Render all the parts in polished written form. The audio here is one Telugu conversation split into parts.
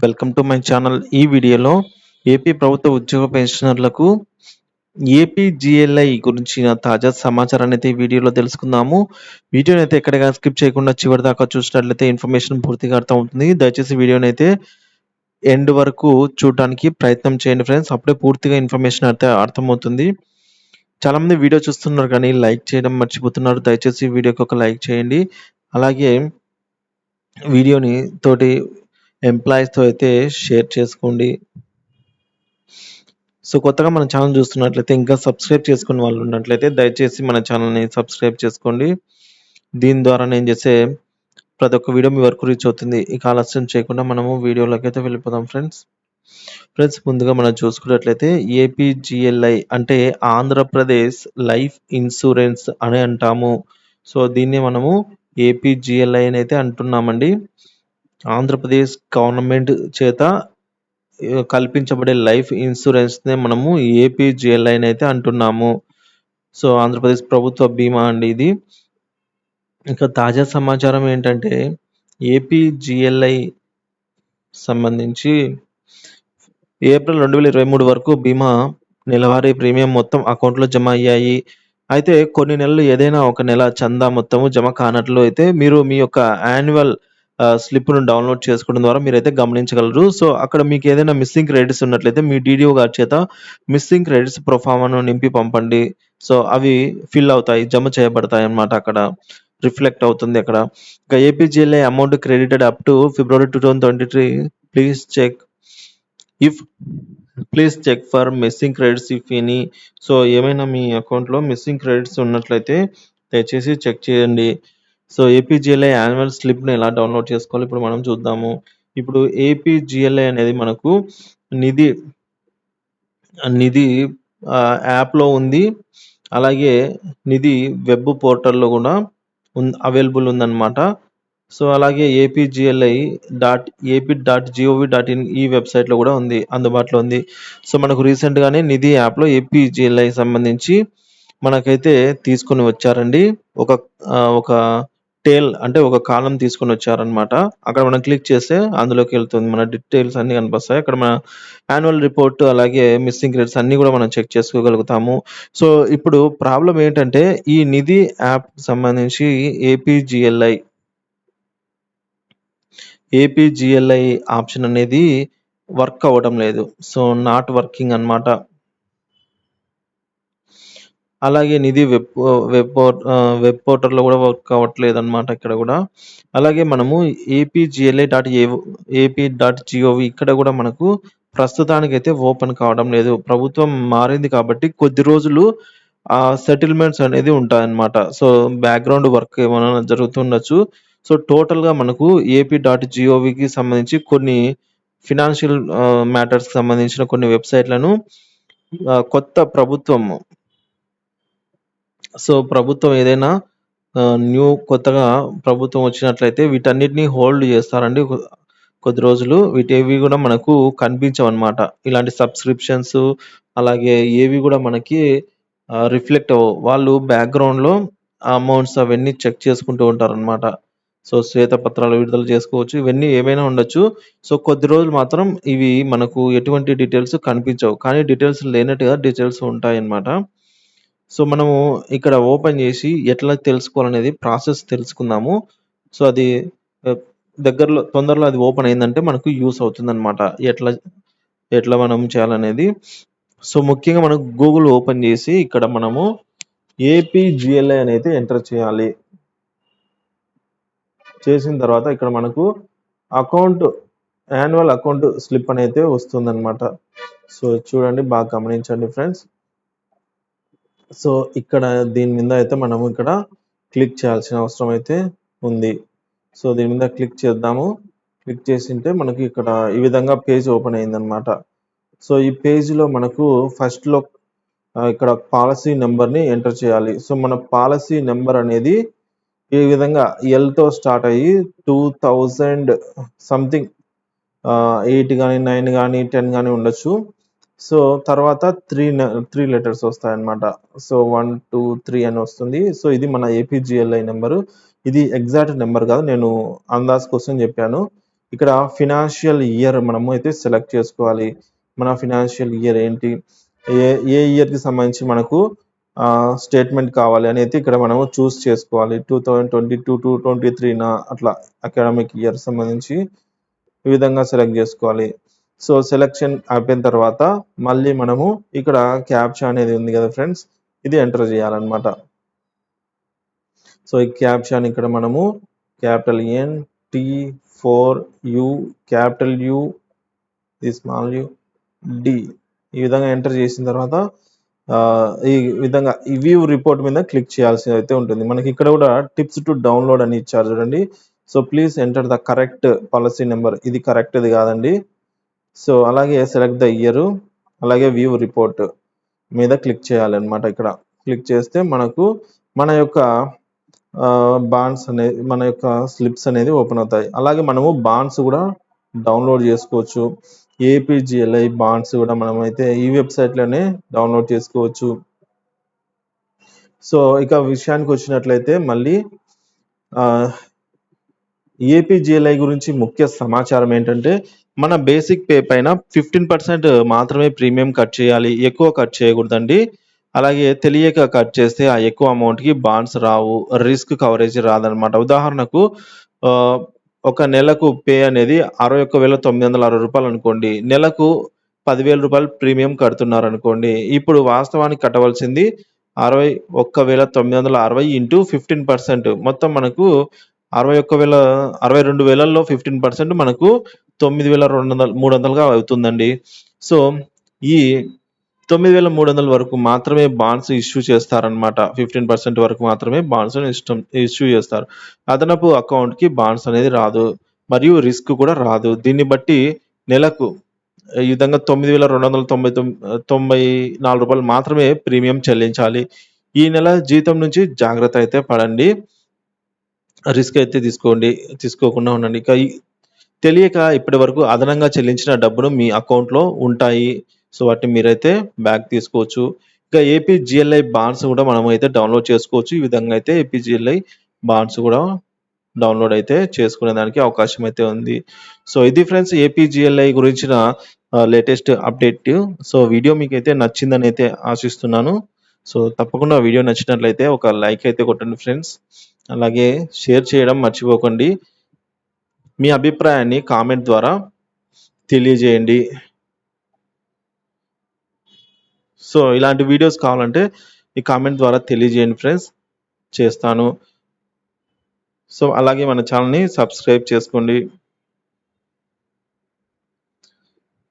Welcome to my channel. ఈ వీడియోలో ఏపీ ప్రభుత్వ ఉద్యోగ పెన్షనర్లకు ఏపీజీఎల్ఐ గురించిన తాజా సమాచారాన్ని అయితే ఈ వీడియోలో తెలుసుకుందాము. వీడియోని అయితే ఎక్కడగా స్కిప్ చేయకుండా చివరి దాకా చూసినట్లయితే ఇన్ఫర్మేషన్ పూర్తిగా అర్థమవుతుంది. దయచేసి వీడియోని అయితే ఎండ్ వరకు చూడడానికి ప్రయత్నం చేయండి ఫ్రెండ్స్. అప్పుడే పూర్తిగా ఇన్ఫర్మేషన్ అయితే అర్థమవుతుంది. చాలా మంది వీడియో చూస్తున్నారు కానీ లైక్ చేయడం మర్చిపోతున్నారు. దయచేసి వీడియోకి ఒక లైక్ చేయండి. అలాగే వీడియోని తోటి ఎంప్లాయీస్‌తో అయితే షేర్ చేసుకోండి. సో, కొత్తగా మన ఛానల్ చూస్తున్నట్లయితే ఇంకా సబ్స్క్రైబ్ చేసుకుని వాళ్ళు ఉన్నట్లయితే దయచేసి మన ఛానల్‌ని సబ్స్క్రైబ్ చేసుకోండి. దీని ద్వారా నేను చేసే ప్రతి ఒక్క వీడియో మీ వరకు రీచ్ అవుతుంది. ఇక ఆలస్యం చేయకుండా మనము వీడియోలోకైతే వెళ్ళిపోదాం ఫ్రెండ్స్. ముందుగా మనం చూసుకున్నట్లయితే ఏపీజీఎల్ఐ అంటే ఆంధ్రప్రదేశ్ లైఫ్ ఇన్సూరెన్స్ అని అంటాము. సో, దీన్ని మనము ఏపీజీఎల్ఐ అని అయితే అంటున్నామండి. ఆంధ్రప్రదేశ్ గవర్నమెంట్ చేత కల్పించబడే లైఫ్ ఇన్సూరెన్స్‌నే మనము ఏపీజీఎల్ఐ అని అయితే అంటున్నాము. సో, ఆంధ్రప్రదేశ్ ప్రభుత్వ బీమా అండి ఇది. ఇంకా తాజా సమాచారం ఏంటంటే ఏపీజీఎల్ఐ సంబంధించి ఏప్రిల్ 2023 వరకు బీమా నెలవారీ ప్రీమియం మొత్తం అకౌంట్‌లో జమ అయ్యాయి. అయితే కొన్ని నెలలు ఏదైనా ఒక నెల చందా మొత్తము జమ కానట్లు అయితే మీరు మీ యొక్క యాన్యువల్ స్లిప్‌ను డౌన్‌లోడ్ చేసుకోవడం ద్వారా మీరైతే గమనించగలరు. సో, అక్కడ మీకు ఏదైనా మిస్సింగ్ క్రెడిట్స్ ఉన్నట్లయితే మీ డీడీఓ గారి చేత మిస్సింగ్ క్రెడిట్స్ ప్రొఫార్మాను నింపి పంపండి. సో, అవి ఫిల్ అవుతాయి. జమ చేయబడతాయన్నమాట అక్కడ. రిఫ్లెక్ట్ అవుతుంది అక్కడ. ఇక APGLI amount credited up to February 2023 please check if please check for missing credits if any. So, ఏమైనా మీ అకౌంట్‌లో మిస్సింగ్ క్రెడిట్స్ ఉన్నట్లయితే దయచేసి చెక్ చేయండి. సో, ఏపీజీఎల్ఐ యాన్యువల్ స్లిప్‌ని ఎలా డౌన్‌లోడ్ చేసుకోవాలో ఇప్పుడు మనం చూద్దాము. ఇప్పుడు ఏపీజీఎల్ఐ అనేది మనకు నిధి నిధి యాప్‌లో ఉంది. అలాగే నిధి వెబ్ పోర్టల్‌లో కూడా అవైలబుల్ ఉందన్నమాట. సో, అలాగే ఏపీ.ఏపీ.జీఓవీ.ఇన్ ఈ వెబ్‌సైట్‌లో కూడా ఉంది. అందుబాటులో ఉంది. సో, మనకు రీసెంట్‌గానే నిధి యాప్‌లో ఏపీజీఎల్ఐ సంబంధించి మనకైతే తీసుకొని వచ్చారండి. ఒక టేల్ అంటే ఒక కాలమ్ తీసుకొనొచ్చారన్నమాట. అక్కడ మనం క్లిక్ చేస్తే అందులోకెళ్తుంది. మన డీటెయిల్స్ అన్నీ కనిపిస్తాయి. అక్కడ మన యాన్యువల్ రిపోర్ట్ అలాగే మిస్సింగ్ క్రెడిట్స్ అన్నీ కూడా మనం చెక్ చేసుకోగలుగుతాము. సో, ఇప్పుడు ప్రాబ్లమ్ ఏంటంటే ఈ నిధి యాప్‌కి సంబంధించి ఏపీజీఎల్ఐ ఆప్షన్ అనేది వర్క్ అవ్వడం లేదు. సో, నాట్ వర్కింగ్ అన్నమాట. అలాగే నిధి వెబ్ పోర్టల్‌లో కూడా వర్క్ అవ్వట్లేదన్నమాట ఇక్కడ కూడా. అలాగే మనము ఏపీ.జీఓవీ ఇక్కడ కూడా మనకు ప్రస్తుతానికైతే ఓపెన్ కావడం లేదు. ప్రభుత్వం మారింది కాబట్టి కొద్ది రోజులు సెటిల్మెంట్స్ అనేది ఉంటాయన్నమాట. సో, బ్యాక్‌గ్రౌండ్ వర్క్ ఏమైనా జరుగుతుండొచ్చు. సో, టోటల్‌గా మనకు ఏపీ.జీఓవీకి సంబంధించి కొన్ని ఫినాన్షియల్ మ్యాటర్స్‌కి సంబంధించిన కొన్ని వెబ్‌సైట్‌లను కొత్త ప్రభుత్వం ప్రభుత్వం ఏదైనా కొత్తగా ప్రభుత్వం వచ్చినట్లయితే వీటన్నిటిని హోల్డ్ చేస్తారండి. కొద్ది రోజులు. వీటేవి కూడా మనకు కనిపించవన్నమాట. ఇలాంటి సబ్‌స్క్రిప్షన్స్ అలాగే ఏవి కూడా మనకి రిఫ్లెక్ట్ అవ్వవు. వాళ్ళు బ్యాక్‌గ్రౌండ్‌లో అమౌంట్స్ అవన్నీ చెక్ చేసుకుంటూ ఉంటారన్నమాట. సో, శ్వేతపత్రాలు విడుదల చేసుకోవచ్చు. ఇవన్నీ ఏమైనా ఉండొచ్చు. సో, కొద్ది రోజులు మాత్రం ఇవి మనకు ఎటువంటి డీటెయిల్స్ కనిపించవు. కానీ డీటెయిల్స్ లేనట్టుగా డీటెయిల్స్ ఉంటాయన్నమాట. సో, మనము ఇక్కడ ఓపెన్ చేసి ఎట్లా తెలుసుకోవాలనేది ప్రాసెస్ తెలుసుకుందాము. సో, అది తొందరలో అది ఓపెన్ అయిందంటే మనకు యూజ్ అవుతుందన్నమాట. ఎట్లా మనం చేయాలనేది. సో, ముఖ్యంగా మనం గూగుల్ ఓపెన్ చేసి ఇక్కడ మనము ఏపీజీఎల్ఐ అనేది ఎంటర్ చేయాలి. చేసిన తర్వాత ఇక్కడ మనకు యాన్యువల్ అకౌంట్ స్లిప్ అనేది వస్తుందన్నమాట. సో, చూడండి బాగా గమనించండి ఫ్రెండ్స్. సో, ఇక్కడ దీని మీద అయితే మనము ఇక్కడ క్లిక్ చేయాల్సిన అవసరం అయితే ఉంది. సో, దీని మీద క్లిక్ చేద్దాము. క్లిక్ చేసింటే మనకి ఇక్కడ ఈ విధంగా పేజ్ ఓపెన్ అయిందన్నమాట. సో, ఈ పేజ్‌లో మనకు ఫస్ట్‌లో ఇక్కడ పాలసీ నంబర్‌ని ఎంటర్ చేయాలి. సో, మన పాలసీ నంబర్ అనేది ఈ విధంగా ఎల్‌తో స్టార్ట్ అయ్యి 2000 సంథింగ్ 8 గాని, 9 గాని, 10 గాని ఉండొచ్చు. సో, తర్వాత 3 లెటర్స్ వస్తాయన్నమాట. సో, 1, 2, 3 అని వస్తుంది. సో, ఇది మన ఏపీజీఎల్ఐ నంబరు. ఇది ఎగ్జాక్ట్ నంబర్ కాదు. నేను అందాజ్ కోసం చెప్పాను. ఇక్కడ ఫినాన్షియల్ ఇయర్ మనము అయితే సెలెక్ట్ చేసుకోవాలి. మన ఫినాన్షియల్ ఇయర్ ఏంటి, ఏ ఏ ఇయర్కి సంబంధించి మనకు స్టేట్మెంట్ కావాలి అని అయితే ఇక్కడ మనము చూస్ చేసుకోవాలి. 2022 టు 23 అట్లా అకాడమిక్ ఇయర్ సంబంధించి ఈ విధంగా సెలెక్ట్ చేసుకోవాలి. సో సెలెక్షన్ అయిపోయిన తర్వాత మళ్ళీ మనము ఇక్కడ క్యాప్చా అనేది ఉంది కదా ఫ్రెండ్స్, ఇది ఎంటర్ చేయాలన్నమాట. సో ఈ క్యాప్చాని ఇక్కడ మనము capital NT4U, capital U, small U, D ఈ విధంగా ఎంటర్ చేసిన తర్వాత ఈ విధంగా ఈ వ్యూ రిపోర్ట్ మీద క్లిక్ చేయాల్సి అయితే ఉంటుంది. మనకి ఇక్కడ కూడా టిప్స్ టు డౌన్లోడ్ అని ఇచ్చారు చూడండి. So please enter the correct policy number, ఇది కరెక్ట్ది కాదండి. సో అలాగే సెలెక్ట్ ద ఇయర్, అలాగే వ్యూ రిపోర్ట్ మీద క్లిక్ చేయాలన్నమాట. ఇక్కడ క్లిక్ చేస్తే మనకు మన యొక్క బాండ్స్ అనేది, మన యొక్క స్లిప్స్ అనేది ఓపెన్ అవుతాయి. అలాగే మనము బాండ్స్ కూడా డౌన్లోడ్ చేసుకోవచ్చు. APGLI బాండ్స్ కూడా మనం అయితే ఈ వెబ్సైట్లోనే డౌన్లోడ్ చేసుకోవచ్చు. సో ఇక విషయానికి వచ్చినట్లయితే మళ్ళీ APGLI గురించి ముఖ్య సమాచారం ఏంటంటే, మన బేసిక్ పే పైన 15% మాత్రమే ప్రీమియం కట్ చేయాలి, ఎక్కువ కట్ చేయకూడదండి. అలాగే తెలియక కట్ చేస్తే ఆ ఎక్కువ అమౌంట్‌కి బాండ్స్ రావు, రిస్క్ కవరేజ్ రాదనమాట. ఉదాహరణకు ఒక నెలకు పే అనేది రూ. 61,960 అనుకోండి. నెలకు రూ. 10,000 ప్రీమియం కడుతున్నారనుకోండి. ఇప్పుడు వాస్తవానికి కట్టవలసింది 61,960 ఇంటూ 15%. మొత్తం మనకు 62,000లో 15% మనకు 9,300గా అవుతుందండి. సో ఈ 9,300 వరకు మాత్రమే బాండ్స్ ఇష్యూ చేస్తారనమాట. 15% వరకు మాత్రమే బాండ్స్ ఇష్యూ చేస్తారు. అదనపు అకౌంట్‌కి బాండ్స్ అనేది రాదు, మరియు రిస్క్ కూడా రాదు. దీన్ని బట్టి నెలకు ఈ విధంగా రూ. 9,294 మాత్రమే ప్రీమియం చెల్లించాలి. ఈ నెల జీతం నుంచి జాగ్రత్త అయితే పడండి. రిస్క్ అయితే తీసుకోకుండా ఉండండి. ఇక తెలియక ఇప్పటి వరకు అదనంగా చెల్లించిన డబ్బును మీ అకౌంట్‌లో ఉంటాయి. సో వాటిని మీరైతే బ్యాక్ తీసుకోవచ్చు. ఇక APGLI బాండ్స్ కూడా మనం అయితే డౌన్లోడ్ చేసుకోవచ్చు. ఈ విధంగా అయితే APGLI బాండ్స్ కూడా డౌన్లోడ్ అయితే చేసుకునే దానికి అవకాశం అయితే ఉంది. సో ఇది ఫ్రెండ్స్ APGLI గురించిన లేటెస్ట్ అప్డేట్. సో వీడియో మీకైతే నచ్చిందని అయితే ఆశిస్తున్నాను. సో తప్పకుండా వీడియో నచ్చినట్లయితే ఒక లైక్ అయితే కొట్టండి ఫ్రెండ్స్. అలాగే షేర్ చేయడం మర్చిపోకండి. మీ అభిప్రాయాన్ని కామెంట్ ద్వారా తెలియజేయండి. సో ఇలాంటి వీడియోస్ కావాలంటే ఈ కామెంట్ ద్వారా తెలియజేయండి ఫ్రెండ్స్, చేస్తాను. సో అలాగే మన ఛానల్‌ని సబ్స్క్రైబ్ చేసుకోండి.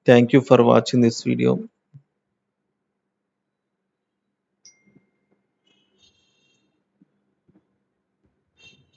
Thank you for watching this video.